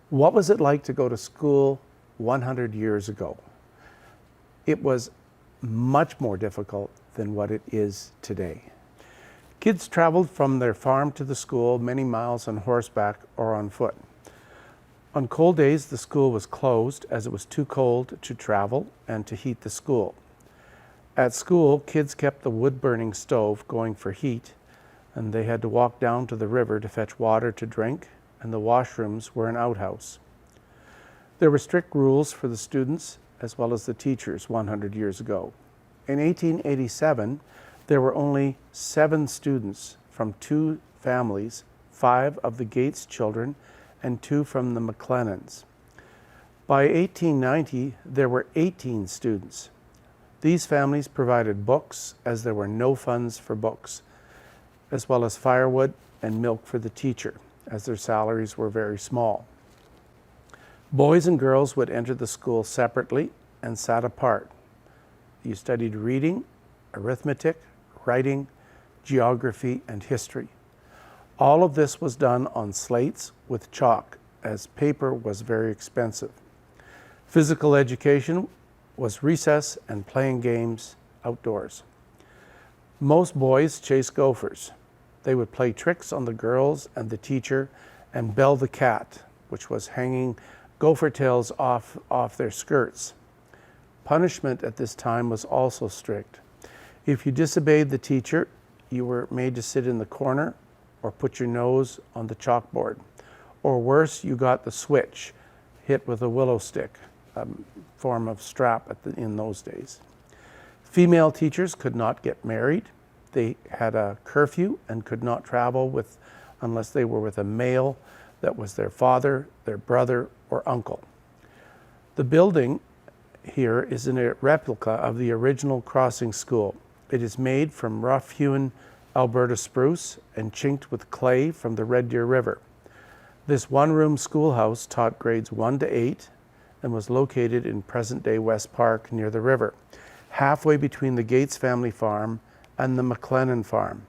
What was it like to go to school 100 years ago? It was much more difficult than what it is today. Kids traveled from their farm to the school many miles on horseback or on foot. On cold days, the school was closed as it was too cold to travel and to heat the school. At school, kids kept the wood-burning stove going for heat, and they had to walk down to the river to fetch water to drink, and the washrooms were an outhouse. There were strict rules for the students as well as the teachers 100 years ago. In 1887, there were only 7 students from 2 families, 5 of the Gates children and 2 from the McLennans. By 1890, there were 18 students. These families provided books as there were no funds for books, as well as firewood and milk for the teacher, as their salaries were very small. Boys and girls would enter the school separately and sat apart. You studied reading, arithmetic, writing, geography, and history. All of this was done on slates with chalk, as paper was very expensive. Physical education was recess and playing games outdoors. Most boys chased gophers. They would play tricks on the girls and the teacher and bell the cat, which was hanging gopher tails off their skirts. Punishment at this time was also strict. If you disobeyed the teacher, you were made to sit in the corner or put your nose on the chalkboard. Or worse, you got the switch, hit with a willow stick, form of strap in those days. Female teachers could not get married. They had a curfew and could not travel unless they were with a male that was their father, their brother, or uncle. The building here is a replica of the original Crossing School. It is made from rough-hewn Alberta spruce and chinked with clay from the Red Deer River. This one-room schoolhouse taught grades 1 to 8 and was located in present-day West Park near the river, halfway between the Gates family farm and the McLennan farm.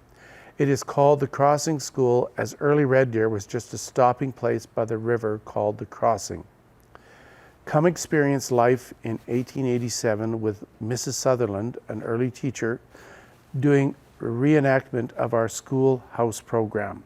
It is called the Crossing School as early Red Deer was just a stopping place by the river called the Crossing. Come experience life in 1887 with Mrs. Sutherland, an early teacher, doing a reenactment of our schoolhouse program.